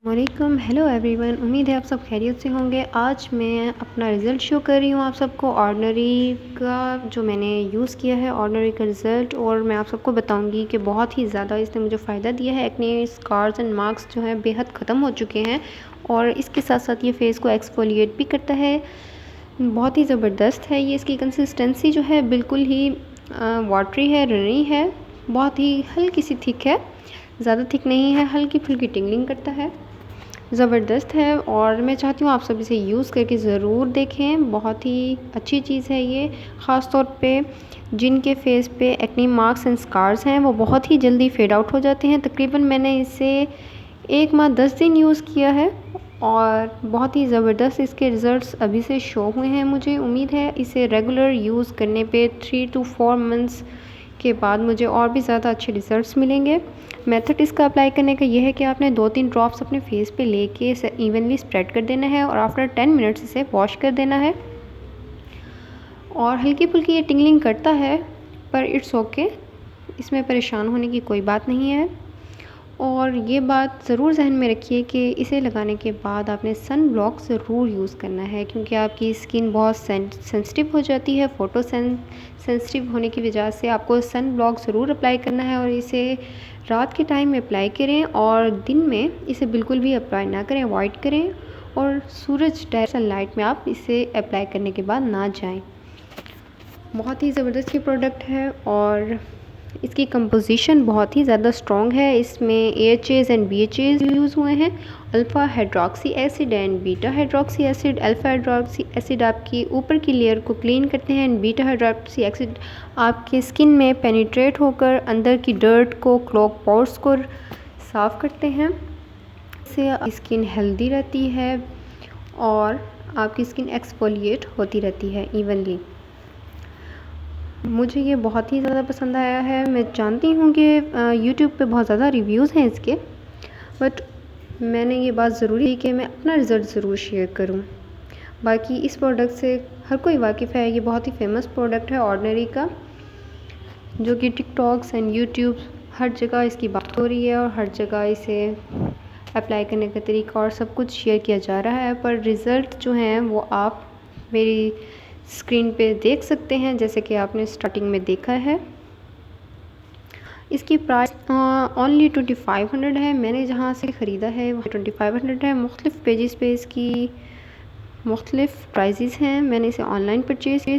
वालेकुम, hello everyone. उम्मीद है आप सब खैरियत से होंगे। आज मैं अपना रिज़ल्ट शो कर रही हूँ आप सबको ऑर्डिनरी का, जो मैंने यूज़ किया है ऑर्डिनरी का रिज़ल्ट। और मैं आप सबको बताऊँगी कि बहुत ही ज़्यादा इसने मुझे फ़ायदा दिया है। एक्ने स्कार्स एंड मार्क्स जो हैं बेहद ख़त्म हो चुके हैं, और इसके साथ साथ ये फ़ेस को एक्सफोलिएट भी करता है। बहुत ही ज़बरदस्त है ये। इसकी कंसिस्टेंसी जो है बिल्कुल ही वाटरी है, रनी है, बहुत ही हल्की सी थिक है, ज़्यादा थिक नहीं है, हल्की फुल्की टिंगलिंग करता है, ज़बरदस्त है। और मैं चाहती हूँ आप सब इसे यूज़ करके ज़रूर देखें। बहुत ही अच्छी चीज़ है ये, ख़ास तौर पे जिनके फेस पे एक्ने मार्क्स एंड स्कार्स हैं वो बहुत ही जल्दी फेड आउट हो जाते हैं। तकरीबन मैंने इसे 1 माह 10 दिन यूज़ किया है और बहुत ही ज़बरदस्त इसके रिज़ल्ट्स अभी से शो हुए हैं। मुझे उम्मीद है इसे रेगुलर यूज़ करने पे 3 to 4 मंथ्स के बाद मुझे और भी ज़्यादा अच्छे रिज़ल्ट्स मिलेंगे। मेथड इसका अप्लाई करने का यह है कि आपने 2-3 ड्रॉप्स अपने फेस पे लेके इसे इवनली स्प्रेड कर देना है और आफ्टर 10 मिनट्स इसे वॉश कर देना है। और हल्की फुल्की ये टिंगलिंग करता है, पर इट्स ओके, इसमें परेशान होने की कोई बात नहीं है। और ये बात ज़रूर ज़हन में रखिए कि इसे लगाने के बाद आपने सन ब्लॉक ज़रूर यूज़ करना है, क्योंकि आपकी स्किन बहुत सेंसिटिव हो जाती है। सेंसिटिव होने की वजह से आपको सन ब्लॉक ज़रूर अप्लाई करना है, और इसे रात के टाइम में अप्लाई करें और दिन में इसे बिल्कुल भी अप्लाई ना करें, अवॉइड करें। और सूरज डायरेक्ट सनलाइट में आप इसे अप्लाई करने के बाद ना जाएं। बहुत ही ज़बरदस्त ये प्रोडक्ट है और इसकी कंपोजिशन बहुत ही ज़्यादा स्ट्रॉन्ग है। इसमें AHAs एंड BHAs यूज़ हुए हैं। Alpha hydroxy acid and beta hydroxy acid. Alpha hydroxy acid आपकी ऊपर की लेयर को क्लीन करते हैं, एंड बीटा हाइड्रोक्सी एसिड आपके स्किन में पेनिट्रेट होकर अंदर की डर्ट को, क्लॉग पोर्स को साफ़ करते हैं। इससे आपकी स्किन हेल्दी रहती है और आपकी स्किन एक्सफोलिएट होती रहती है इवनली। मुझे ये बहुत ही ज़्यादा पसंद आया है। मैं जानती हूँ कि यूट्यूब पे बहुत ज़्यादा रिव्यूज़ हैं इसके, बट मैंने ये बात ज़रूरी है कि मैं अपना रिज़ल्ट ज़रूर शेयर करूँ। बाकी इस प्रोडक्ट से हर कोई वाकिफ़ है, ये बहुत ही फेमस प्रोडक्ट है ऑर्डिनरी का, जो कि टिकटॉक्स एंड यूट्यूब हर जगह इसकी बात हो रही है, और हर जगह इसे अप्लाई करने का तरीका और सब कुछ शेयर किया जा रहा है। पर रिज़ल्ट जो हैं वो आप मेरी स्क्रीन पे देख सकते हैं, जैसे कि आपने स्टार्टिंग में देखा है। इसकी प्राइस ओनली 2500 है। मैंने जहाँ से ख़रीदा है वहाँ 2500 है। मुख्तलिफ़ पेजेस पे इसकी मुख्तलिफ़ प्राइजेस हैं। मैंने इसे ऑनलाइन परचेज़